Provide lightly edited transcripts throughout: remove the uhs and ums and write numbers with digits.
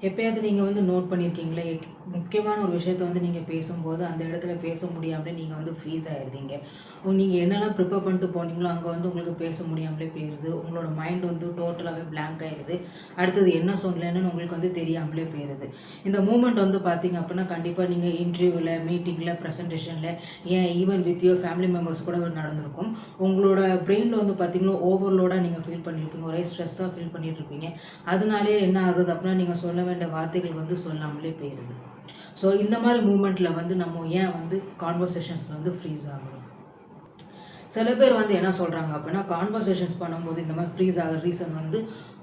எப்பயாவது நீங்கள் வந்து நோட் பண்ணியிருக்கீங்களா? முக்கியமான ஒரு விஷயத்த வந்து நீங்கள் பேசும்போது, அந்த இடத்துல பேச முடியாமலே நீங்கள் வந்து ஃப்ரீஸ் ஆயிடுறீங்க. நீங்கள் என்னெல்லாம் ப்ரிப்பேர் பண்ணிட்டு போனீங்களோ, அங்கே வந்து உங்களுக்கு பேச முடியாமலே போயிருது. உங்களோட மைண்ட் வந்து டோட்டலாகவே பிளாங்க் ஆயிடுது. அடுத்தது என்ன சொல்லணும்னு உங்களுக்கு வந்து தெரியாமலே போயிருது. இந்த மூமெண்ட் வந்து பார்த்தீங்க அப்படின்னா, கண்டிப்பாக நீங்கள் இன்டர்வியூவில், மீட்டிங்கில், ப்ரெசன்டேஷனில், ஏன் even with your family members கூட நடந்திருக்கும். உங்களோட பிரெயினில் வந்து பார்த்தீங்கன்னா, ஓவர்லோடாக நீங்கள் ஃபீல் பண்ணியிருப்பீங்க. ஒரே ஸ்ட்ரெஸ்ஸாக ஃபீல் பண்ணிட்டு இருப்பீங்க. அதனாலே என்ன ஆகுது அப்படின்னா, நீங்கள் சொல்ல வேண்டிய வார்த்தைகள் வந்து சொல்லாமலே போயிடுது. ஸோ இந்த மாதிரி மூமெண்ட்டில் வந்து நம்ம ஏன் வந்து கான்வர்சேஷன்ஸ் வந்து ஃப்ரீஸ் ஆகுறோம்? சில பேர் வந்து என்ன சொல்கிறாங்க அப்படின்னா, கான்வர்சேஷன்ஸ் பண்ணும்போது இந்த மாதிரி ஃப்ரீஸ் ஆகிற ரீசன் வந்து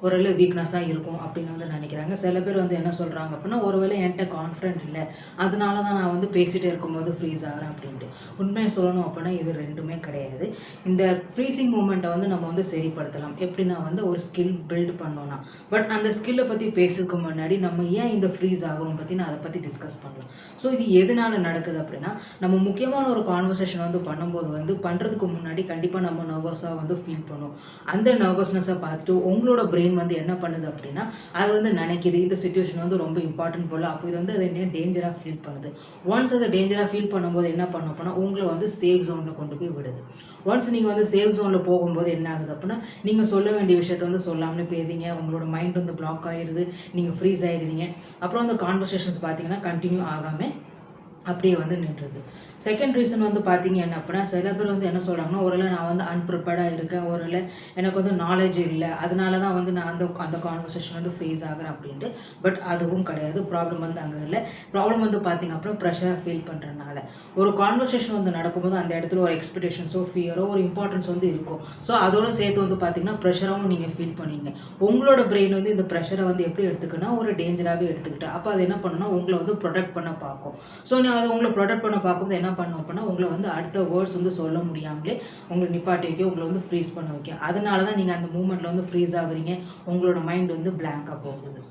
ஒருவேளை வீக்னஸாக இருக்கும் அப்படின்னு வந்து நினைக்கிறாங்க. சில பேர் வந்து என்ன சொல்கிறாங்க அப்படின்னா, ஒருவேளை என்கிட்ட கான்ஃபிடென்ட் இல்லை, அதனால தான் நான் வந்து பேசிகிட்டே இருக்கும்போது ஃப்ரீஸ் ஆகிறேன் அப்படின்ட்டு. உண்மையை சொல்லணும் அப்படின்னா இது ரெண்டுமே கிடையாது. இந்த ஃப்ரீசிங் மூமெண்ட்டை வந்து நம்ம வந்து சரிப்படுத்தலாம். எப்படின்னா வந்து ஒரு ஸ்கில் பில்ட் பண்ணோன்னா. பட் அந்த ஸ்கில்லை பற்றி பேசுறதுக்கு முன்னாடி நம்ம ஏன் இந்த ஃப்ரீஸ் ஆகும் பற்றி நான் அதை பற்றி டிஸ்கஸ் பண்ணலாம். ஸோ இது எதனால் நடக்குது அப்படின்னா, நம்ம முக்கியமான ஒரு கான்வர்சேஷன் வந்து பண்ணும்போது வந்து பண்ணுறதுக்கு முன்னாடி கண்டிப்பாக நம்ம நர்வஸாக வந்து ஃபீல் பண்ணும். அந்த நர்வஸ்னஸை பார்த்துட்டு உங்களோட பிரெயின் வந்து என்ன பண்ணுது அப்படின்னா, அது வந்து நினைக்கிது இந்த சிச்சுவேஷன் வந்து ரொம்ப இம்பார்ட்டன்ட் போல். அப்போ இது வந்து அது என்ன டேஞ்சராக ஃபீல் பண்ணுது. ஒன்ஸ் அதை டேஞ்சராக ஃபீல் பண்ணும்போது என்ன பண்ணும் அப்படின்னா, உங்களை வந்து சேஃப் ஜோனில் கொண்டு போய் விடுது. ஒன்ஸ் நீங்கள் வந்து சேஃப் ஜோனில் போகும்போது என்ன ஆகுது அப்படின்னா, நீங்கள் சொல்ல வேண்டிய விஷயத்த வந்து சொல்லாமலே போயிருந்தீங்க. உங்களோட மைண்ட் வந்து பிளாக் ஆகிடுது. நீங்கள் ஃப்ரீஸ் ஆகிடுறீங்க. அப்புறம் அந்த கான்வர்சேஷன்ஸ் பார்த்தீங்கன்னா கண்டினியூ ஆகாமல் அப்படியே வந்து நின்றுது. செகண்ட் ரீசன் வந்து பார்த்தீங்க என்ன அப்படின்னா, சில பேர் வந்து என்ன சொல்கிறாங்கன்னா, ஒருவேளை நான் வந்து அன்ப்ரிப்பேர்டாக இருக்கேன், ஒருவேளை எனக்கு வந்து நாலேஜ் இல்லை, அதனால தான் வந்து நான் அந்த கான்வர்சேஷன் வந்து ஃபேஸ் ஆகிறேன் அப்படின்ட்டு. பட் அதுவும் கிடையாது. ப்ராப்ளம் வந்து அங்கே இல்லை. ப்ராப்ளம் வந்து பார்த்தீங்க அப்படின்னா ப்ரெஷராக ஃபீல் பண்ணுறதுனால. ஒரு கான்வர்சேஷன் வந்து நடக்கும்போது அந்த இடத்துல ஒரு எக்ஸ்பெக்டேஷன்ஸோ ஃபியரோ ஒரு இம்பார்ட்டன்ஸ் வந்து இருக்கும். ஸோ அதோட சேர்த்து வந்து பார்த்தீங்கன்னா ப்ரெஷராகவும் நீங்கள் ஃபீல் பண்ணுவீங்க. உங்களோட பிரெயின் வந்து இந்த ப்ரெஷரை வந்து எப்படி எடுத்துக்குன்னா ஒரு டேஞ்சராகவே எடுத்துக்கிட்டு, அப்போ அது என்ன பண்ணுன்னா உங்களை வந்து ப்ரொடெக்ட் பண்ண பார்க்கும். ஸோ அது உங்களை ப்ரொடெக்ட் பண்ண பார்க்கும்போது என்ன பண்ணும் அப்படின்னா, உங்களை வந்து அடுத்த வேர்ட்ஸ் வந்து சொல்ல முடியாமலே உங்களை நிப்பாட்டி வைக்க, உங்களை வந்து ஃப்ரீஸ் பண்ண வைக்க. அதனால தான் நீங்கள் அந்த மூமெண்ட்டில் வந்து ஃப்ரீஸ் ஆகுறீங்க. உங்களோட மைண்ட் வந்து பிளாங்காக போகுது.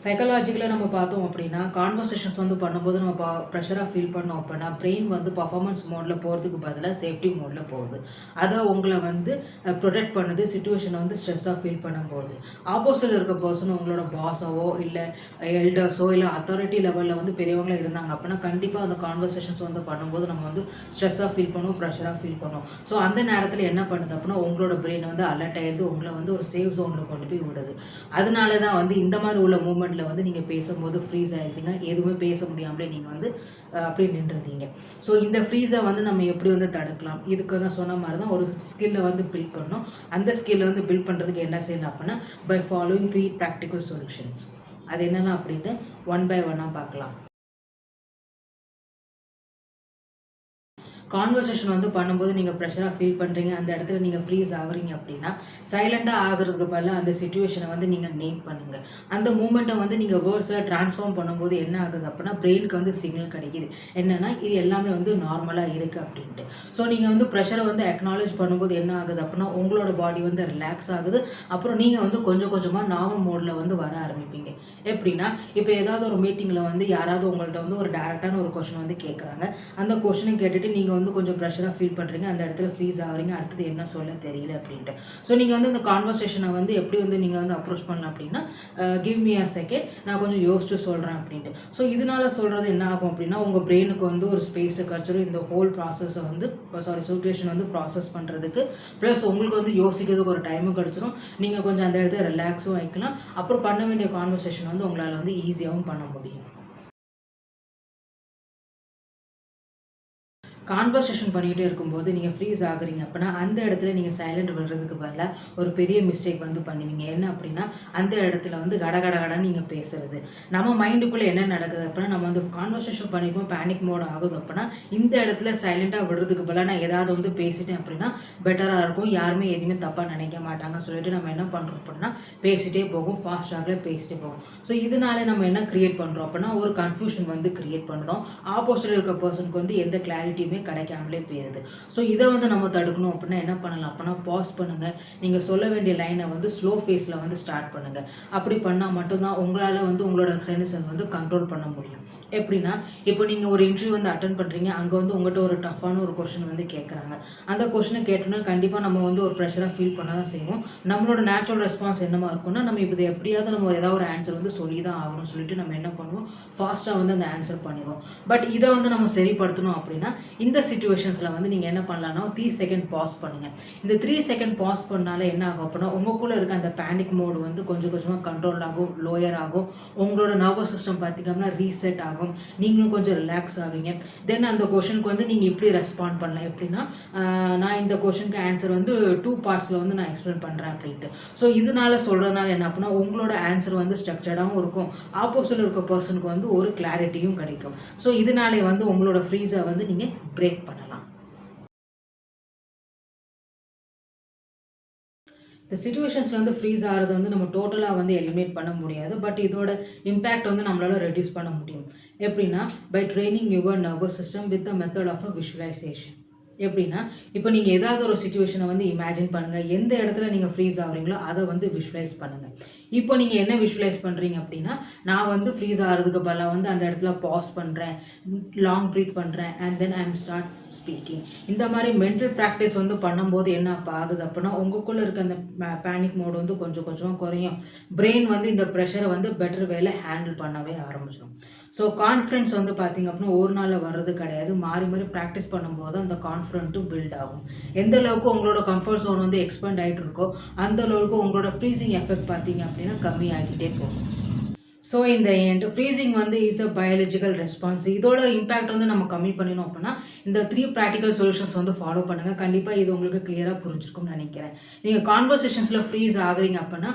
சைக்காலஜிக்கலாக நம்ம பார்த்தோம் அப்படின்னா, கான்வர்சேஷன்ஸ் வந்து பண்ணும்போது நம்ம ப்ரெஷராக ஃபீல் பண்ணோம் அப்படின்னா, பிரெயின் வந்து பர்ஃபார்மன்ஸ் மோடில் போகிறதுக்கு பதிலாக சேஃப்டி மோடில் போகுது. அதை உங்களை வந்து ப்ரொடெக்ட் பண்ணுது. சிச்சுவேஷனை வந்து ஸ்ட்ரெஸ்ஸாக ஃபீல் பண்ணும்போது ஆப்போசிட்டில் இருக்க பர்சன் உங்களோட பாஸாவோ இல்லை எல்டர்ஸோ இல்லை அத்தாரிட்டி லெவலில் வந்து பெரியவங்களாக இருந்தாங்க அப்படின்னா, கண்டிப்பாக அந்த கான்வர்சேஷன்ஸ் வந்து பண்ணும்போது நம்ம வந்து ஸ்ட்ரெஸ்ஸாக ஃபீல் பண்ணுவோம், ப்ரெஷராக ஃபீல் பண்ணுவோம். ஸோ அந்த நேரத்தில் என்ன பண்ணுது அப்படின்னா, உங்களோட பிரெயின் வந்து அலர்ட் ஆகிடுது, உங்களை வந்து ஒரு சேஃப் ஜோனில் கொண்டு போய் விடுது. அதனால தான் வந்து இந்த மாதிரி உள்ள மூமெண்ட்டில் வந்து நீங்கள் பேசும்போது ஃப்ரீஸ் ஆகிடுறீங்க. எதுவுமே பேச முடியாமலே நீங்கள் வந்து அப்படியே நின்றுறீங்க. ஸோ இந்த ஃப்ரீஸை வந்து நம்ம எப்படி வந்து தடுக்கலாம்? இதுக்கு நான் சொன்ன மாதிரி தான் ஒரு ஸ்கில்லை வந்து பில்ட் பண்ணணும். அந்த ஸ்கில்லை வந்து பில்ட் பண்ணுறதுக்கு என்ன செய்யலாம் அப்படின்னா, பை ஃபாலோயிங் 3 ப்ராக்டிக்கல் சொல்யூஷன்ஸ். அது என்னென்ன அப்படின்ட்டு ஒன் பை ஒன்னாக பார்க்கலாம். கான்வர்சேஷன் வந்து பண்ணும்போது நீங்கள் ப்ரெஷராக ஃபீல் பண்ணுறீங்க, அந்த இடத்துல நீங்கள் ஃப்ரீஸ் ஆகுறீங்க அப்படின்னா, சைலண்டாக ஆகிறதுக்கு பதிலாக அந்த சிச்சுவேஷனை வந்து நீங்கள் நேம் பண்ணுங்கள். அந்த மூமெண்ட்டை வந்து நீங்கள் வேர்ட்ஸில் ட்ரான்ஸ்ஃபார்ம் பண்ணும்போது என்ன ஆகுது அப்படின்னா, பிரெயினுக்கு வந்து சிக்னல் கிடைக்கிது. என்னென்னா இது எல்லாமே வந்து நார்மலாக இருக்குது அப்படின்ட்டு. ஸோ நீங்கள் வந்து ப்ரெஷரை வந்து அக்னாலேஜ் பண்ணும்போது என்ன ஆகுது அப்படின்னா, உங்களோட பாடி வந்து ரிலாக்ஸ் ஆகுது. அப்புறம் நீங்கள் வந்து கொஞ்சம் கொஞ்சமாக நார்மல் மோடில் வந்து வர ஆரம்பிப்பீங்க. எப்படின்னா, இப்போ ஏதாவது ஒரு மீட்டிங்கில் வந்து யாராவது உங்கள்கிட்ட வந்து ஒரு டேரெக்டான ஒரு கொஷின் வந்து கேட்குறாங்க. அந்த கொஷினை கேட்டுட்டு நீங்கள் வந்து கொஞ்சம் ப்ரெஷராக ஃபீல் பண்ணுறீங்க, அந்த இடத்துல ஃப்ரீஸ் ஆகுறீங்க, அடுத்தது என்ன சொல்ல தெரியல அப்படின்ட்டு. ஸோ நீங்கள் வந்து இந்த கான்வர்சேஷனை வந்து எப்படி வந்து நீங்கள் வந்து அப்ரோச் பண்ணலாம் அப்படின்னா, கிவ் மீ அ செகண்ட், நான் கொஞ்சம் யோசிச்சு சொல்கிறேன் அப்படின்ட்டு. ஸோ இதனால சொல்கிறது என்ன ஆகும் அப்படின்னா, உங்கள் பிரெயினுக்கு வந்து ஒரு ஸ்பேஸை கிடச்சிடும் இந்த ஹோல் ப்ராசஸை வந்து சிச்சுவேஷன் வந்து ப்ராசஸ் பண்ணுறதுக்கு. ப்ளஸ் உங்களுக்கு வந்து யோசிக்கிறதுக்கு ஒரு டைமும் கிடச்சிடும். நீங்கள் கொஞ்சம் அந்த இடத்துல ரிலாக்ஸும் வைக்கலாம். அப்புறம் பண்ண வேண்டிய கான்வர்சேஷன் வந்து உங்களால் வந்து ஈஸியாகவும் பண்ண முடியும். கான்வர்சேஷன் பண்ணிகிட்டே இருக்கும்போது நீங்கள் ஃப்ரீஸ் ஆகுறீங்க அப்படின்னா, அந்த இடத்துல நீங்கள் சைலண்ட் விடுறதுக்கு பதிலாக ஒரு பெரிய மிஸ்டேக் வந்து பண்ணுவீங்க. என்ன அப்படின்னா, அந்த இடத்துல வந்து கடகடன்னு நீங்கள் பேசுறது. நம்ம மைண்டுக்குள்ளே என்ன நடக்குது அப்படின்னா, நம்ம வந்து கான்வர்சேஷன் பண்ணிக்கும் பேனிக் மோட் ஆகுது அப்படின்னா, இந்த இடத்துல சைலண்டாக விடுறதுக்கு பதிலாக நான் ஏதாவது வந்து பேசிட்டேன் அப்படின்னா பெட்டராக இருக்கும், யாருமே எதுவுமே தப்பாக நினைக்க மாட்டாங்கன்னு சொல்லிட்டு நம்ம என்ன பண்ணுறோம் அப்படின்னா, பேசிகிட்டே போகும், ஃபாஸ்ட்டாக பேசிகிட்டே போகும். ஸோ இதனால நம்ம என்ன க்ரியேட் பண்ணுறோம் அப்படின்னா, ஒரு கன்ஃபியூஷன் வந்து க்ரியேட் பண்ணுறோம். ஆப்போசிட்டில் இருக்க பர்சனுக்கு வந்து எந்த கிளாரிட்டியுமே கிடைக்காமலே போயிடுது. ஸோ இதை வந்து நம்ம தடுக்கணும் அப்படின்னா என்ன பண்ணலாம் அப்படின்னா பாஸ் பண்ணுங்கள். நீங்கள் சொல்ல வேண்டிய லைனை வந்து ஸ்லோ ஃபேஸில் வந்து ஸ்டார்ட் பண்ணுங்கள். அப்படி பண்ணால் மட்டும்தான் உங்களால் வந்து உங்களோட சைனஸை வந்து கண்ட்ரோல் பண்ண முடியும். எப்படின்னா, இப்போ நீங்கள் ஒரு இன்டர்வியூ வந்து அட்டென்ட் பண்ணுறீங்க, அங்கே வந்து உங்கள்கிட்ட ஒரு டஃப்பான ஒரு கொஷின் வந்து கேட்குறாங்க. அந்த கொஷினை கேட்டோன்னா கண்டிப்பாக நம்ம வந்து ஒரு ப்ரெஷராக ஃபீல் பண்ண தான் செய்வோம். நம்மளோட நேச்சுரல் ரெஸ்பான்ஸ் என்னவா இருக்கும்னா, நம்ம இப்போ எப்படியாவது நம்ம ஏதாவது ஒரு ஆன்சர் வந்து சொல்லி தான் ஆகணும்னு சொல்லிட்டு நம்ம என்ன பண்ணுவோம், ஃபாஸ்ட்டாக வந்து அந்த ஆன்சர் பண்ணிடுவோம். பட் இதை வந்து நம்ம சரிப்படுத்தணும் அப்படின்னா, இந்த சிச்சுவேஷன்ஸில் வந்து நீங்கள் என்ன பண்ணலாம்னா 3 செகண்ட் பாஸ் பண்ணுங்கள். இந்த 3 செகண்ட் பாஸ் பண்ணாலே என்ன ஆகும் அப்படின்னா, உங்களுக்குள்ளே இருக்க அந்த பேனிக் மோடு வந்து கொஞ்சம் கொஞ்சமாக கண்ட்ரோல் ஆகும், லோயர் ஆகும். உங்களோட நர்வஸ் சிஸ்டம் பார்த்திங்கன்னா ரீசெட் ஆகும். நீங்களும் கொஞ்சம் ரிலாக்ஸ் ஆவீங்க. தென் அந்த கொஷனுக்கு வந்து நீங்கள் இப்படி ரெஸ்பாண்ட் பண்ணலாம். எப்படின்னா, நான் இந்த கொஷனுக்கு ஆன்சர் வந்து 2 பார்ட்ஸில் வந்து நான் எக்ஸ்பிளைன் பண்ணுறேன் அப்படின்ட்டு. ஸோ இதனால சொல்கிறதுனால என்ன அப்படின்னா, உங்களோட ஆன்சர் வந்து ஸ்ட்ரக்சர்டாகவும் இருக்கும், ஆப்போசிட்டில் இருக்க பர்சனுக்கு வந்து ஒரு கிளாரிட்டியும் கிடைக்கும். ஸோ இதனாலே வந்து உங்களோட ஃப்ரீஸை வந்து நீங்கள் பிரேக் பண்ணலாம். இந்த சிச்சுவேஷன்ஸில் வந்து ஃப்ரீஸ் ஆகிறது வந்து நம்ம டோட்டலாக வந்து எலிமினேட் பண்ண முடியாது. பட் இதோட இம்பேக்ட் வந்து நம்மளால் ரெடியூஸ் பண்ண முடியும். எப்படின்னா, by training your nervous system with the method of a visualisation. எப்படின்னா, இப்போ நீங்கள் ஏதாவது ஒரு சிச்சுவேஷனை வந்து இமேஜின் பண்ணுங்கள். எந்த இடத்துல நீங்கள் ஃப்ரீஸ் ஆகுறீங்களோ அதை வந்து விஷுவலைஸ் பண்ணுங்கள். இப்போ நீங்கள் என்ன விஷுவலைஸ் பண்ணுறீங்க அப்படின்னா, நான் வந்து ஃப்ரீஸ் ஆகிறதுக்கு பதிலாக வந்து அந்த இடத்துல பாஸ் பண்ணுறேன், லாங் ப்ரீத் பண்ணுறேன், and then I am start speaking. இந்த மாதிரி மென்டல் ப்ராக்டிஸ் வந்து பண்ணும்போது என்ன ஆகுது அப்படின்னா, உங்களுக்குள்ளே இருக்க அந்த பேனிக் மோடு வந்து கொஞ்சம் கொஞ்சமாக குறையும். பிரெயின் வந்து இந்த ப்ரெஷரை வந்து பெட்டர் வேலை ஹேண்டில் பண்ணவே ஆரம்பிச்சிடும். ஸோ கான்ஃபிடன்ஸ் வந்து பார்த்திங்க அப்படின்னா ஒரு நாளில் வர்றது கிடையாது. மாறி மாறி ப்ராக்டிஸ் பண்ணும்போது அந்த கான்ஃபிடென்ட்டும் பில்ட் ஆகும். எந்த அளவுக்கு உங்களோட கம்ஃபர்ட் ஜோன் வந்து எக்ஸ்பேண்ட் ஆகிட்டு இருக்கோ அந்த அளவுக்கு உங்களோட ஃப்ரீசிங் எஃபெக்ட் பார்த்திங்க அப்படின்னா கம்மி ஆகிட்டே போகும். ஸோ இந்த எண்ட் ஃப்ரீசிங் வந்து இஸ் அ பயாலஜிக்கல் ரெஸ்பான்ஸ். இதோட இம்பேக்ட் வந்து நம்ம கம்மி பண்ணினோம் அப்படின்னா இந்த 3 ப்ராக்டிக்கல் சொல்யூஷன்ஸ் வந்து ஃபாலோ பண்ணுங்கள். கண்டிப்பாக இது உங்களுக்கு கிளியராக புரிஞ்சிருக்கும்னு நினைக்கிறேன். நீங்கள் கான்வர்சேஷன்ஸில் ஃப்ரீஸ் ஆகுறீங்க அப்படின்னா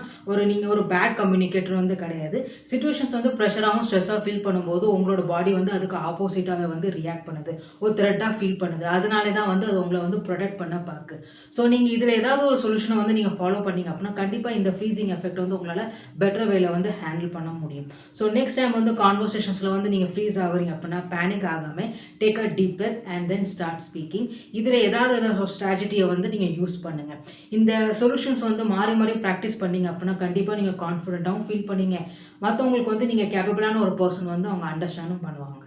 நீங்கள் ஒரு பேட் கம்யூனிகேட்டர் வந்து கிடையாது. சிச்சுவேஷன்ஸ் வந்து ப்ரெஷராகவும் ஸ்ட்ரெஸ்ஸாக ஃபீல் பண்ணும்போது உங்களோட பாடி வந்து அதுக்கு ஆப்போசிட்டாகவே வந்து ரியாக்ட் பண்ணுது, ஒரு த்ரெட்டாக ஃபீல் பண்ணுது. அதனாலே தான் வந்து அது உங்களை வந்து ப்ரொடெக்ட் பண்ண பார்க்கு. ஸோ நீங்கள் இதில் ஏதாவது ஒரு சொல்யூஷனை வந்து நீங்கள் ஃபாலோ பண்ணீங்க அப்படின்னா கண்டிப்பாக இந்த ஃப்ரீசிங் எஃபெக்ட் வந்து உங்களால் பெட்டர் வேலை வந்து ஹேண்டில் பண்ண முடியும். ஸோ நெக்ஸ்ட் டைம் வந்து கான்வர்சேஷன்ஸில் வந்து நீங்கள் ஃப்ரீஸ் ஆகுறீங்க அப்படின்னா பேனிக் ஆகாமல் take a deep breadth and then start speaking. இதில் ஏதாவது ஸ்ட்ராட்டஜியை வந்து நீங்கள் யூஸ் பண்ணுங்கள். இந்த சொல்யூஷன்ஸ் வந்து மாறி மாறி ப்ராக்டிஸ் பண்ணீங்க அப்படின்னா கண்டிப்பாக நீங்கள் கான்ஃபிடென்ட்டாகவும் ஃபீல் பண்ணீங்க. மற்றவங்களுக்கு வந்து நீங்கள் கேப்பபிளான ஒரு பர்சன் வந்து அவங்க அண்டர்ஸ்டாண்டும் பண்ணுவாங்க.